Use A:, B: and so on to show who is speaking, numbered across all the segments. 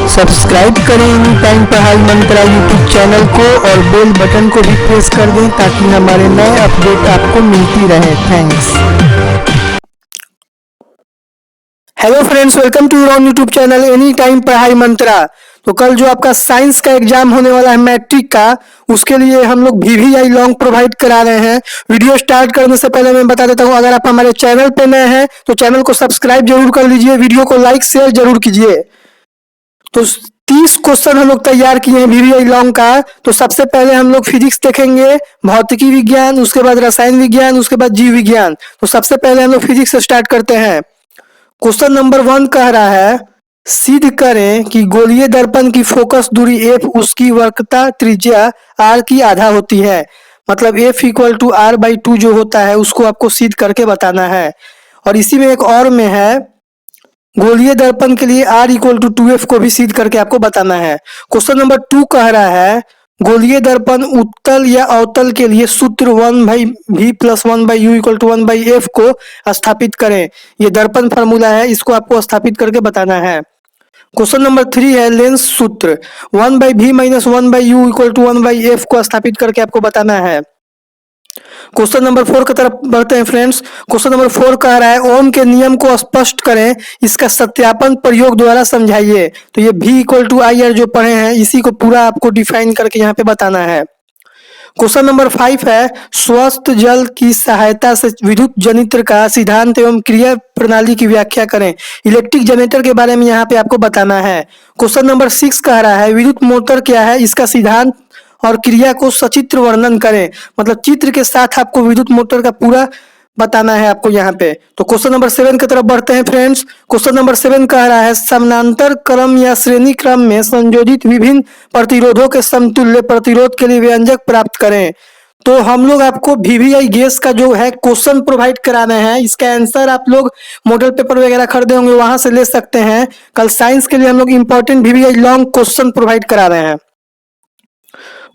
A: Subscribe करें any time Padhai मंत्रा YouTube channel को और बेल बटन को भी प्रेस कर दें ताकि हमारे नए अपडेट आपको मिलती रहे। Thanks. Hello friends, welcome to your YouTube channel any time Padhai Mantra. तो कल जो आपका साइंस का एग्जाम होने वाला है मैट्रिक का, उसके लिए हम लोग VVI लॉन्ग प्रोवाइड करा रहे हैं। वीडियो स्टार्ट करने से पहले मैं बता देता हूं, अगर आप हमारे चैनल पे नए हैं तो चैनल को सब्सक्राइब जरूर कर लीजिए, वीडियो को लाइक शेयर जरूर कीजिए। तो 30 क्वेश्चन हम लोग तैयार किए हैं VVI लॉन्ग का। तो सबसे पहले हम लोग फिजिक्स देखेंगे, भौतिकी विज्ञान, उसके बाद रसायन विज्ञान, उसके बाद जीव विज्ञान। तो सबसे पहले हम लोग फिजिक्स से स्टार्ट करते हैं। क्वेश्चन नंबर 1 कह रहा है, सिद्ध करें कि गोलीय दर्पण की फोकस दूरी f उसकी वक्रता त्रिज्या r की आधा होती है। मतलब f इक्वल टू r/2 जो होता है उसको आपको सिद्ध करके बताना है। और इसी में एक और में है, गोलीय दर्पण के लिए r इक्वल टू 2f को भी सिद्ध करके आपको बताना है। क्वेश्चन नंबर 2 कह रहा है, गोलीय दर्पण उत्तल या अवतल के लिए सूत्र 1/v + 1/u = 1/f को स्थापित करें। ये दर्पण फार्मूला है, इसको आपको स्थापित करके बताना है। क्वेश्चन नंबर 3 है, लेंस सूत्र 1/v - 1/u = 1/f को स्थापित करके आपको बताना है। क्वेश्चन नंबर 4 की तरफ बढ़ते हैं फ्रेंड्स। क्वेश्चन नंबर 4 कह रहा है, ओम के नियम को स्पष्ट करें, इसका सत्यापन प्रयोग द्वारा समझाइए। तो ये v = IR जो पढ़े हैं इसी को पूरा आपको डिफाइन करके यहाँ पे बताना है। क्वेश्चन नंबर 5 है, स्वस्थ जल की सहायता से विद्युत जनित्र का सिद्धांत एवं क्रिया प्रणाली की व्याख्या करें। इलेक्ट्रिक जनरेटर के बारे में यहाँ पे आपको बताना है। क्वेश्चन नंबर 6 कह रहा है, विद्युत मोटर क्या है, इसका सिद्धांत और क्रिया को सचित्र वर्णन करें। मतलब चित्र के साथ आपको विद्युत मोटर का पूरा बताना है आपको यहाँ पे। तो क्वेश्चन नंबर 7 की तरफ बढ़ते हैं फ्रेंड्स। क्वेश्चन नंबर 7 कह रहा है, समानांतर क्रम या श्रेणी क्रम में संयोजित विभिन्न प्रतिरोधों के समतुल्य प्रतिरोध के लिए व्यंजक प्राप्त करें। तो हम लोग आपको VVI गैस का जो है क्वेश्चन प्रोवाइड करा रहे हैं। इसका आंसर आप लोग मॉडल पेपर वगैरह खरीदे होंगे, वहां से ले सकते हैं। कल साइंस के लिए हम लोग important VVI long question provide करा रहे हैं।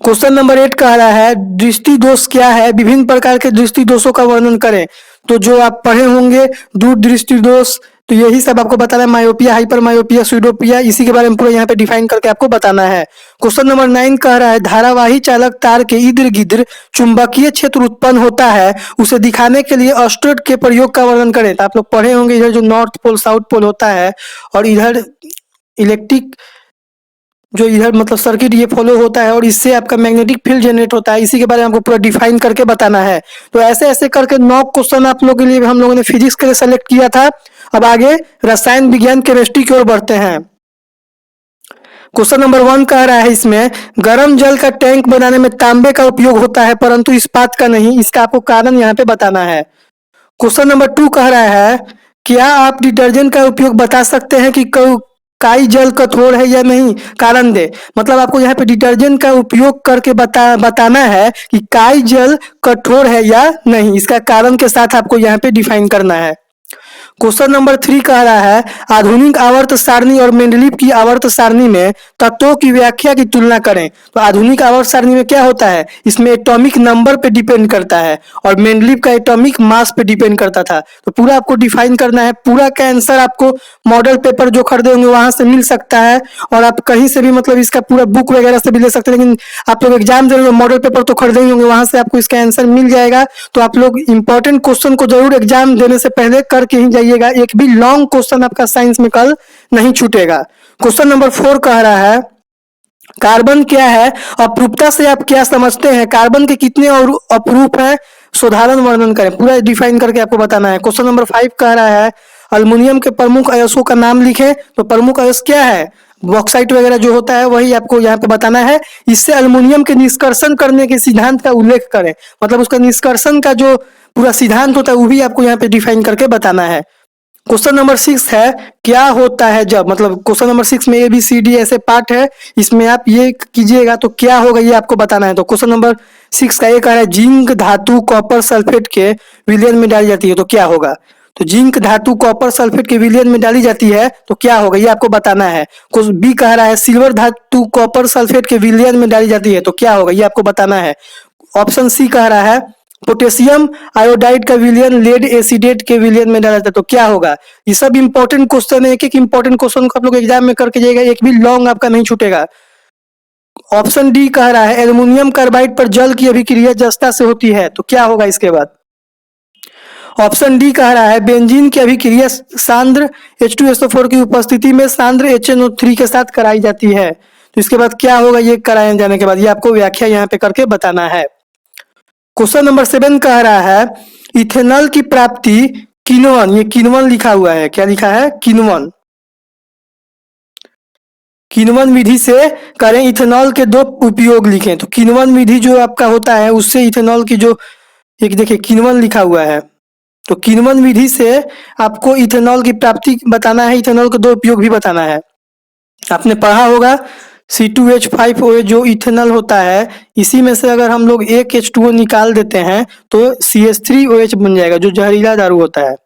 A: क्वेश्चन नंबर 8 कह रहा है, दृष्टि दोष क्या है, विभिन्न प्रकार के दृष्टि दोषों का वर्णन करें। तो जो आप पढ़े होंगे दूर दृष्टि दोष, तो यही सब आपको बताना है। मायोपिया, हाइपर मायोपिया, स्यूडोपिया, इसी के बारे में पूरा यहाँ पे डिफाइन करके आपको बताना है। क्वेश्चन नंबर 9 कह रहा है, धारावाही चालक तार के इर्द गिर्द चुंबकीय क्षेत्र उत्पन्न होता है, उसे दिखाने के लिए ऑस्टेट के प्रयोग का वर्णन करें। तो आप लोग पढ़े होंगे इधर जो नॉर्थ पोल साउथ पोल होता है और इधर इलेक्ट्रिक जो इधर मतलब सर्किट ये फॉलो होता है और इससे आपका मैग्नेटिक फील्ड जनरेट होता है। इसी के बारे में आपको पूरा डिफाइन करके बताना है। तो ऐसे ऐसे करके 9 क्वेश्चन आप लोगों के लिए हम लोगों ने फिजिक्स के लिए सेलेक्ट किया था। अब आगे रसायन विज्ञान केमिस्ट्री की ओर बढ़ते हैं। क्वेश्चन नंबर 1 कह रहा है, इसमें गर्म जल का टैंक बनाने में तांबे का उपयोग होता है परंतु इस्पात का नहीं। इसका आपको कारण यहाँ पे बताना है। क्वेश्चन नंबर 2 कह रहा है, क्या आप डिटर्जेंट का उपयोग बता सकते हैं कि काई जल कठोर है या नहीं, कारण दे। मतलब आपको यहाँ पे डिटर्जेंट का उपयोग करके बताना है कि काई जल कठोर है या नहीं। इसका कारण के साथ आपको यहाँ पे डिफाइन करना है। क्वेश्चन नंबर 3 कह रहा है, आधुनिक आवर्त सारणी और मेंडलीव की आवर्त सारणी में तत्वों की व्याख्या की तुलना करें। तो आधुनिक आवर्त सारणी में क्या होता है, इसमें एटॉमिक नंबर पे डिपेंड करता है और मेंडलीव का एटॉमिक मास पे डिपेंड करता था। तो पूरा आपको डिफाइन करना है। पूरा का आंसर आपको मॉडल पेपर जो खरीदे होंगे वहां से मिल सकता है और आप कहीं से भी मतलब इसका पूरा बुक वगैरह से भी ले सकते हैं। लेकिन आप लोग एग्जाम दे रहे हो, मॉडल पेपर तो खरीदे ही होंगे, वहां से आपको इसका आंसर मिल जाएगा। तो आप लोग इंपॉर्टेंट क्वेश्चन को जरूर एग्जाम देने से पहले करके ही जाइएगा। एक भी लॉन्ग क्वेश्चन आपका साइंस में कल नहीं छूटेगा। क्वेश्चन नंबर 4 कह रहा है, कार्बन क्या है, अपरूपता से आप क्या समझते हैं, कार्बन के कितने और अपरूप हैं, साधारण वर्णन करें। पूरा डिफाइन करके आपको बताना है। क्वेश्चन नंबर 5 कह रहा है, अल्युमिनियम के प्रमुख अयस्कों का नाम लिखें। तो प्रमुख अयस्क क्या है, बॉक्साइट वगैरह जो होता है वही आपको यहाँ पे बताना है। इससे अल्युमिनियम के निष्कर्षण करने के सिद्धांत का उल्लेख करें। मतलब उसका निष्कर्षण का जो पूरा सिद्धांत होता है वो भी आपको यहाँ पे डिफाइन करके बताना है। क्वेश्चन नंबर 6 है, क्या होता है जब, मतलब क्वेश्चन नंबर 6 में ABCD ऐसे पार्ट है, इसमें आप ये कीजिएगा तो क्या होगा ये आपको बताना है। तो क्वेश्चन नंबर 6 का एक है, जिंक धातु कॉपर सल्फेट के विलयन में डाली जाती है तो क्या होगा। तो जिंक धातु कॉपर सल्फेट के विलयन में डाली जाती है तो क्या होगा ये आपको बताना है। कुछ बी कह रहा है, सिल्वर धातु कॉपर सल्फेट के विलयन में डाली जाती है तो क्या होगा ये आपको बताना है। ऑप्शन सी कह रहा है, पोटेशियम आयोडाइड का विलयन लेड एसिडेट के विलयन में डाला जाता है, तो क्या होगा? ये सब इंपॉर्टेंट क्वेश्चन है, एक एक इंपॉर्टेंट क्वेश्चन को आप लोग एग्जाम में करके जाइएगा, एक भी लॉन्ग आपका नहीं छूटेगा। ऑप्शन डी कह रहा है एल्युमिनियम कार्बाइड पर जल की अभिक्रिया जस्ता से होती है, तो क्या होगा इसके बाद? ऑप्शन डी कह रहा है बेंजीन की अभिक्रिया सांद्र H2SO4 की उपस्थिति में सांद्र HNO3 के साथ कराई जाती है, तो इसके बाद क्या होगा? ये कराए जाने के बाद ये आपको व्याख्या यहाँ पे करके बताना है। क्वेश्चन नंबर 7 कह रहा है इथेनॉल की प्राप्ति किण्वन, ये किण्वन लिखा हुआ है, क्या लिखा है? किण्वन। किण्वन विधि से करें, इथेनॉल के दो उपयोग लिखें, तो किण्वन विधि जो आपका होता है उससे इथेनॉल की जो एक देखिए किण्वन लिखा हुआ है, तो किण्वन विधि से आपको इथेनॉल की प्राप्ति बताना है, इथेनॉल के दो उपयोग भी बताना है। आपने पढ़ा होगा C2H5OH जो इथेनॉल होता है, इसी में से अगर हम लोग एक H2O निकाल देते हैं तो CH3OH बन जाएगा, जो जहरीला दारू होता है,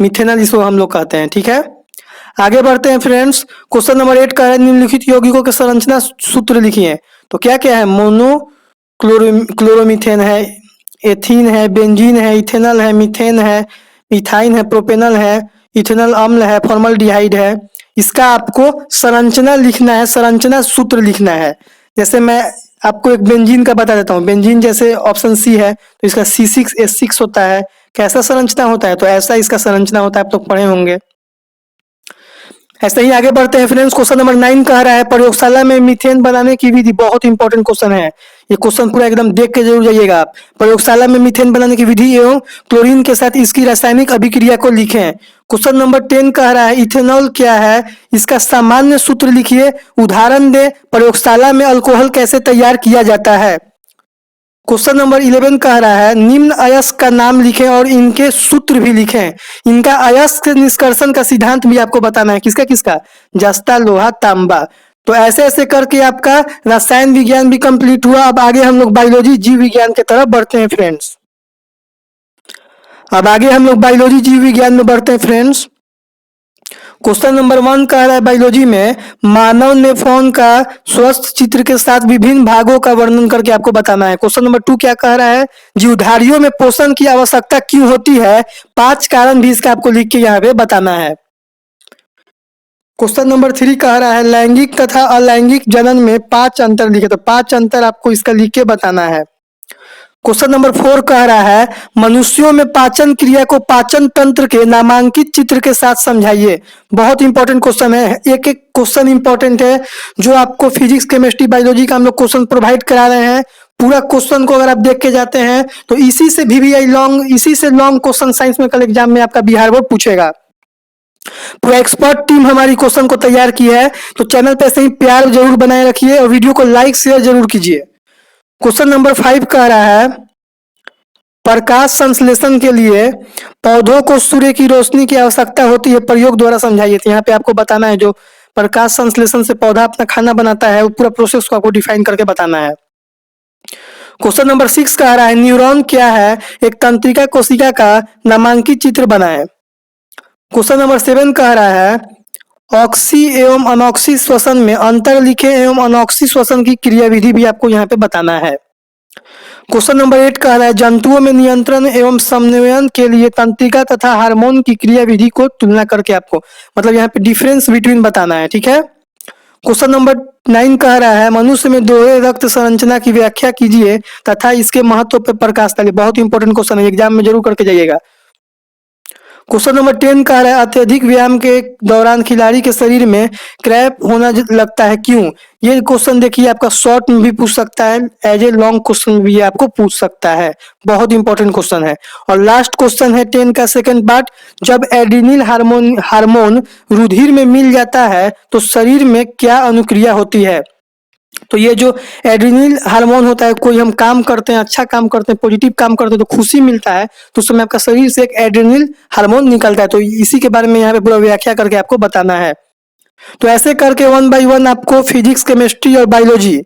A: मिथेनॉल इसको हम लोग कहते हैं। ठीक है, आगे बढ़ते हैं फ्रेंड्स। क्वेश्चन नंबर 8 का है निम्नलिखित यौगिकों के संरचना सूत्र लिखिए, तो क्या क्या है? मोनो क्लोरोमीथेन है, एथीन है, बेंजीन है, इथेनॉल है, मीथेन है, मिथाइन है, प्रोपेनॉल है, इथेनॉल अम्ल है, फॉर्मल्डिहाइड है। इसका आपको संरचना लिखना है, संरचना सूत्र लिखना है। जैसे मैं आपको एक बेंजीन का बता देता हूँ, बेंजीन जैसे ऑप्शन सी है तो इसका C6H6 होता है। कैसा संरचना होता है? तो ऐसा इसका संरचना होता है, आप तो पढ़े होंगे। ऐसे ही आगे बढ़ते हैं फ्रेंड्स। क्वेश्चन नंबर 9 कह रहा है प्रयोगशाला में मीथेन बनाने की विधि, बहुत इंपॉर्टेंट क्वेश्चन है, ये क्वेश्चन पूरा एकदम देख के जरूर जाइएगा आप। प्रयोगशाला में मीथेन बनाने की विधि एवं क्लोरीन के साथ इसकी रासायनिक अभिक्रिया को लिखें। क्वेश्चन नंबर 10 कह रहा है इथेनॉल क्या है, इसका सामान्य सूत्र लिखिए, उदाहरण दे, प्रयोगशाला में अल्कोहल कैसे तैयार किया जाता है। क्वेश्चन नंबर 11 कह रहा है निम्न अयस्क का नाम लिखें और इनके सूत्र भी लिखें। इनका अयस्क निष्कर्षण का सिद्धांत भी आपको बताना है, किसका किसका? जस्ता, लोहा, तांबा। तो ऐसे ऐसे करके आपका रसायन विज्ञान भी कंप्लीट हुआ। अब आगे हम लोग बायोलॉजी जीव विज्ञान की तरफ बढ़ते हैं फ्रेंड्स। अब आगे हम लोग बायोलॉजी जीव विज्ञान में बढ़ते हैं फ्रेंड्स। क्वेश्चन नंबर 1 कह रहा है बायोलॉजी में मानव नेफ्रॉन का स्वस्थ चित्र के साथ विभिन्न भागों का वर्णन करके आपको बताना है। क्वेश्चन नंबर 2 क्या कह रहा है जीवधारियों में पोषण की आवश्यकता क्यों होती है, 5 कारण भी इसका आपको लिख के यहाँ पे बताना है। क्वेश्चन नंबर 3 कह रहा है लैंगिक तथा अलैंगिक जनन में 5 अंतर लिखे, तो 5 अंतर आपको इसका लिख के बताना है। क्वेश्चन नंबर 4 कह रहा है मनुष्यों में पाचन क्रिया को पाचन तंत्र के नामांकित चित्र के साथ समझाइए। बहुत इंपॉर्टेंट क्वेश्चन है, एक एक क्वेश्चन इंपॉर्टेंट है, जो आपको फिजिक्स केमिस्ट्री बायोलॉजी का हम लोग क्वेश्चन प्रोवाइड करा रहे हैं। पूरा क्वेश्चन को अगर आप देख के जाते हैं तो इसी से VVI लॉन्ग, इसी से लॉन्ग क्वेश्चन साइंस में कल एग्जाम में आपका बिहार बोर्ड पूछेगा। पूरा एक्सपर्ट टीम हमारी क्वेश्चन को तैयार की है, तो चैनल पे ऐसे ही प्यार जरूर बनाए रखिए और वीडियो को लाइक शेयर जरूर कीजिए। क्वेश्चन नंबर 5 कह रहा है प्रकाश संश्लेषण के लिए पौधों को सूर्य की रोशनी की आवश्यकता होती है, प्रयोग द्वारा समझाइए। तो यहाँ पे आपको बताना है जो प्रकाश संश्लेषण से पौधा अपना खाना बनाता है, वो पूरा प्रोसेस को आपको डिफाइन करके बताना है। क्वेश्चन नंबर 6 कह रहा है न्यूरॉन क्या है, एक तंत्रिका कोशिका का नामांकित चित्र बनाएं। क्वेश्चन नंबर 7 कह रहा है ऑक्सी एवं अनॉक्सी श्वसन में अंतर लिखें एवं अनॉक्सी श्वसन की क्रियाविधि भी आपको यहाँ पे बताना है। क्वेश्चन नंबर 8 कह रहा है जंतुओं में नियंत्रण एवं समन्वयन के लिए तंत्रिका तथा हार्मोन की क्रियाविधि को तुलना करके आपको मतलब यहाँ पे डिफरेंस बिटवीन बताना है। ठीक है, क्वेश्चन नंबर 9 कह रहा है मनुष्य में दोहरे रक्त संरचना की व्याख्या कीजिए तथा इसके महत्व पर प्रकाश डालिए। बहुत इंपॉर्टेंट क्वेश्चन है, एग्जाम में जरूर करके जाइएगा। क्वेश्चन नंबर 10 कह रहा है अत्यधिक व्यायाम के दौरान खिलाड़ी के शरीर में क्रैम्प होना लगता है, क्यों? ये क्वेश्चन देखिए आपका शॉर्ट में भी पूछ सकता है, एज ए लॉन्ग क्वेश्चन भी आपको पूछ सकता है। बहुत इंपॉर्टेंट क्वेश्चन है। और लास्ट क्वेश्चन है 10 का सेकंड पार्ट, जब एड्रिनल हार्मोन रुधिर में मिल जाता है तो शरीर में क्या अनुक्रिया होती है? तो ये जो एड्रिनल हार्मोन होता है, कोई हम काम करते हैं, अच्छा काम करते हैं, पॉजिटिव काम करते हैं तो खुशी मिलता है, तो उस समय आपका शरीर से एक एड्रिनल हार्मोन निकलता है। तो इसी के बारे में यहाँ पे पूरा व्याख्या करके आपको बताना है। तो ऐसे करके 1 बाय 1 आपको फिजिक्स केमिस्ट्री और बायोलॉजी,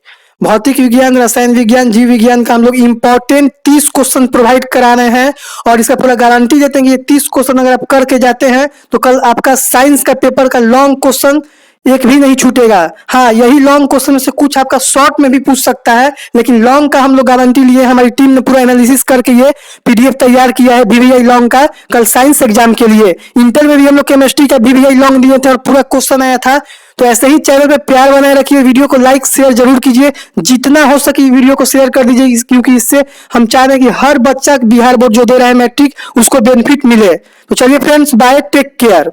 A: भौतिक विज्ञान, रसायन विज्ञान, जीव विज्ञान का हम लोग इंपॉर्टेंट 30 क्वेश्चन प्रोवाइड करा रहे हैं और इसका पूरा गारंटी देते हैं कि ये 30 क्वेश्चन अगर आप करके जाते हैं तो कल आपका साइंस का पेपर का लॉन्ग क्वेश्चन एक भी नहीं छूटेगा। हाँ, यही लॉन्ग क्वेश्चन में से कुछ आपका शॉर्ट में भी पूछ सकता है, लेकिन लॉन्ग का हम लोग गारंटी लिए, हमारी टीम ने पूरा एनालिसिस करके ये पीडीएफ तैयार किया है वीवीआई लॉन्ग का, कल साइंस एग्जाम के लिए। इंटर में भी हम लोग केमिस्ट्री का वीवीआई लॉन्ग दिए थे और पूरा क्वेश्चन आया था। तो ऐसे ही चैनल पे प्यार बनाए रखिए, वीडियो को लाइक शेयर जरूर कीजिए, जितना हो सके वीडियो को शेयर कर दीजिए, क्योंकि इससे हम चाह रहे हैं कि हर बच्चा बिहार बोर्ड जो दे रहा है मैट्रिक, उसको बेनिफिट मिले। तो चलिए फ्रेंड्स, बाय, टेक केयर।